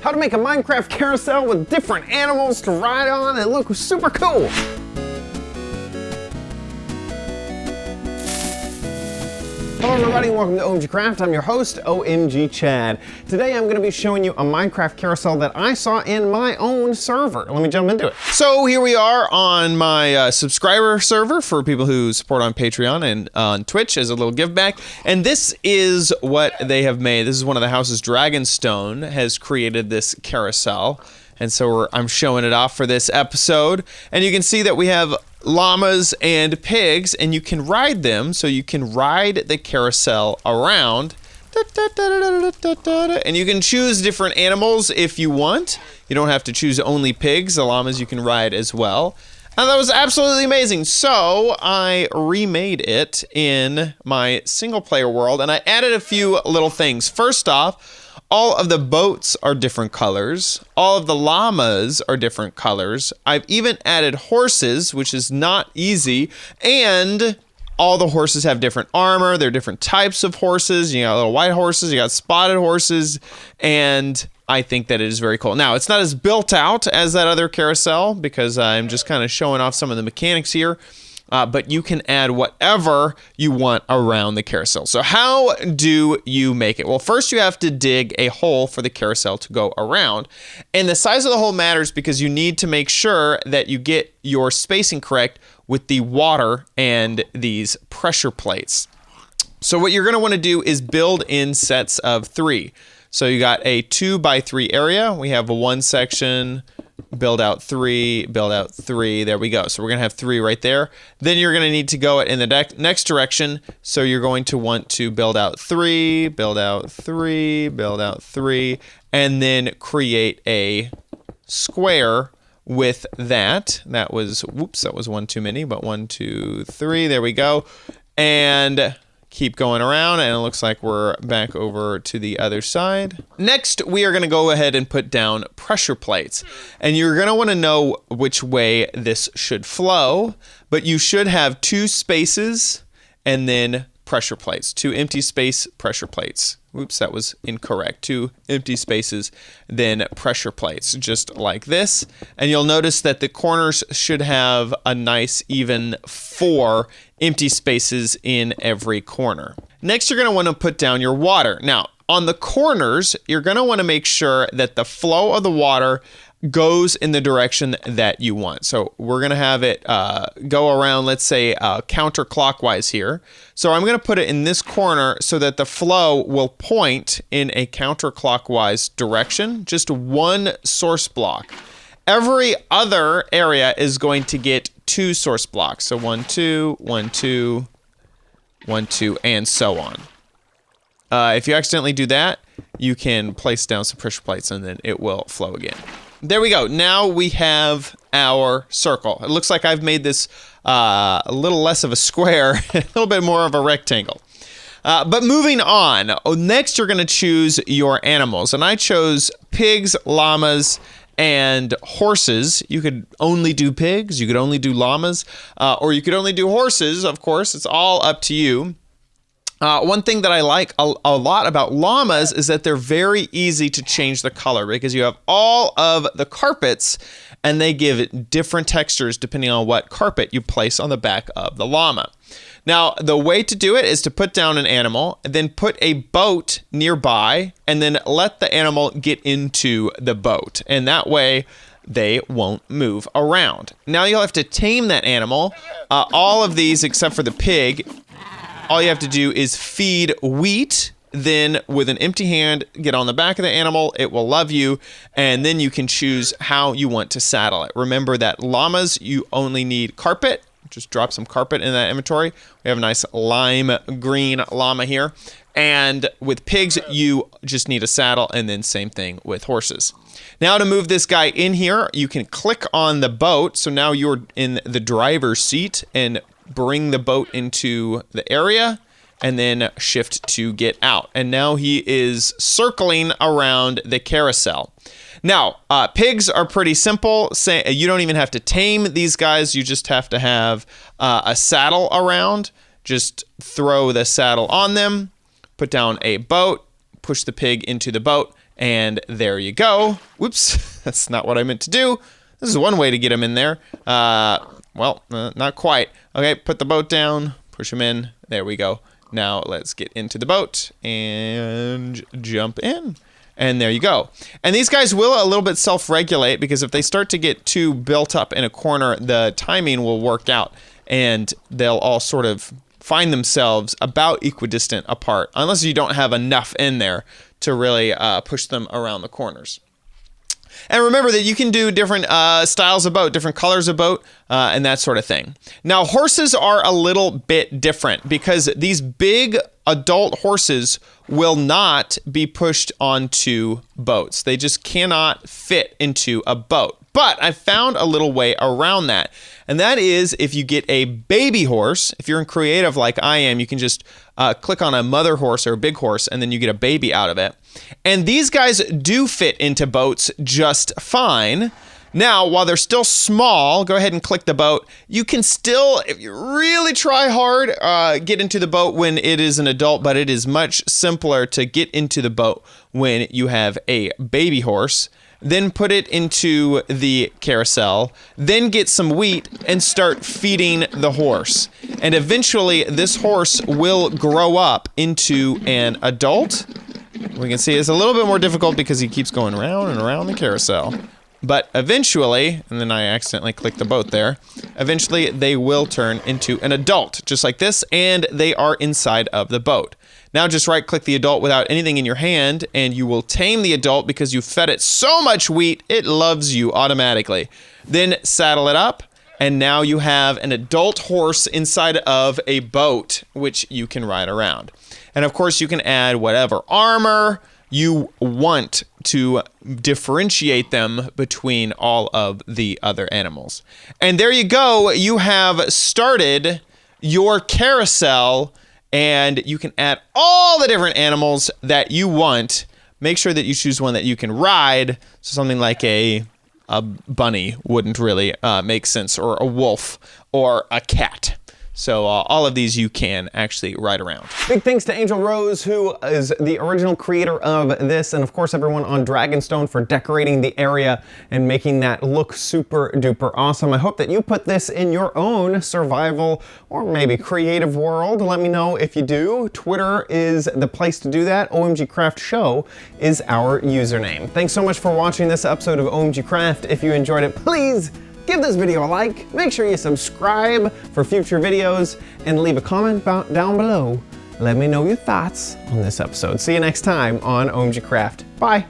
how to make a Minecraft carousel with different animals to ride on and look super cool. Hello everybody and welcome to OMGcraft. I'm your host, OMG Chad. Today I'm going to be showing you a Minecraft carousel that I saw in my own server. Let me jump into it. So here we are on my subscriber server for people who support on Patreon and on Twitch as a little give back. And this is what they have made. This is one of the houses. Dragonstone has created this carousel. And so I'm showing it off for this episode. And you can see that we have llamas and pigs, and you can ride them. So you can ride the carousel around. And you can choose different animals if you want. You don't have to choose only pigs. The llamas you can ride as well. And that was absolutely amazing. So I remade it in my single player world, and I added a few little things. First off, all of the boats are different colors. All of the llamas are different colors. I've even added horses, which is not easy. And all the horses have different armor. They're different types of horses. You got little white horses, you got spotted horses, and I think that it is very cool. Now, it's not as built out as that other carousel because I'm just kind of showing off some of the mechanics here. But you can add whatever you want around the carousel. So how do you make it? Well, first you have to dig a hole for the carousel to go around. And the size of the hole matters because you need to make sure that you get your spacing correct with the water and these pressure plates. So what you're going to want to do is build in sets of 3. So you got a 2x3 area. We have one section, build out 3, build out 3. There we go. So we're going to have 3 right there. Then you're going to need to go in the next direction. So you're going to want to build out 3, build out 3, build out 3, and then create a square with that. That was, whoops, that was one too many, but 1, 2, 3. There we go. And keep going around, and it looks like we're back over to the other side. Next, we are going to go ahead and put down pressure plates. And you're going to want to know which way this should flow, but you should have 2 spaces and then pressure plates. 2 empty space pressure plates. Oops, that was incorrect. 2 empty spaces, then pressure plates, just like this. And you'll notice that the corners should have a nice even 4 empty spaces in every corner. Next, you're going to want to put down your water. Now, on the corners, you're going to want to make sure that the flow of the water goes in the direction that you want. So we're going to have it go around, let's say, counterclockwise here. So I'm going to put it in this corner so that the flow will point in a counterclockwise direction, just one source block. Every other area is going to get 2 source blocks. So 1, 2, 1, 2, 1, 2, and so on. If you accidentally do that, you can place down some pressure plates and then it will flow again. There we go. Now we have our circle. It looks like I've made this a little less of a square, a little bit more of a rectangle. But moving on, next you're going to choose your animals. And I chose pigs, llamas, and horses. You could only do pigs, you could only do llamas, or you could only do horses, of course. It's all up to you. One thing that I like a lot about llamas is that they're very easy to change the color because you have all of the carpets and they give it different textures depending on what carpet you place on the back of the llama. Now, the way to do it is to put down an animal and then put a boat nearby and then let the animal get into the boat. And that way they won't move around. Now you'll have to tame that animal. All of these except for the pig, all you have to do is feed wheat, then with an empty hand, get on the back of the animal, it will love you, and then you can choose how you want to saddle it. Remember that llamas, you only need carpet. Just drop some carpet in that inventory. We have a nice lime green llama here. And with pigs, you just need a saddle, and then same thing with horses. Now to move this guy in here, you can click on the boat. So now you're in the driver's seat and bring the boat into the area and then shift to get out. And now he is circling around the carousel. Now, pigs are pretty simple. You don't even have to tame these guys. You just have to have a saddle around. Just throw the saddle on them, put down a boat, push the pig into the boat, And there you go. Whoops, that's not what I meant to do. This is one way to get them in there. Well, not quite. Okay, put the boat down, push them in. There we go. Now let's get into the boat and jump in. And there you go. And these guys will a little bit self-regulate, because if they start to get too built up in a corner, the timing will work out and they'll all sort of find themselves about equidistant apart, unless you don't have enough in there to really push them around the corners. And remember that you can do different styles of boat, different colors of boat, and that sort of thing. Now, horses are a little bit different, because these big adult horses will not be pushed onto boats. They just cannot fit into a boat. But I found a little way around that. And that is, if you get a baby horse, if you're in creative like I am, you can just click on a mother horse or a big horse, and then you get a baby out of it. And these guys do fit into boats just fine. Now, while they're still small, go ahead and click the boat. You can still, if you really try hard, get into the boat when it is an adult, but it is much simpler to get into the boat when you have a baby horse. Then put it into the carousel, then get some wheat and start feeding the horse. And eventually this horse will grow up into an adult. We can see it's a little bit more difficult because he keeps going around and around the carousel. But eventually, and then I accidentally clicked the boat there, eventually they will turn into an adult, just like this, and they are inside of the boat. Now just right-click the adult without anything in your hand, and you will tame the adult because you fed it so much wheat, it loves you automatically. Then saddle it up, and now you have an adult horse inside of a boat, which you can ride around. And of course, you can add whatever armor you want to differentiate them between all of the other animals. And there you go. You have started your carousel, and you can add all the different animals that you want. Make sure that you choose one that you can ride. So something like a bunny wouldn't really make sense, or a wolf, or a cat. So all of these you can actually ride around. Big thanks to Angel Rose, who is the original creator of this, and of course everyone on Dragonstone for decorating the area and making that look super duper awesome. I hope that you put this in your own survival or maybe creative world. Let me know if you do. Twitter is the place to do that. OMGcraft Show is our username. Thanks so much for watching this episode of OMGcraft. If you enjoyed it, please give this video a like, make sure you subscribe for future videos, and leave a comment down below. Let me know your thoughts on this episode. See you next time on OMGcraft. Bye.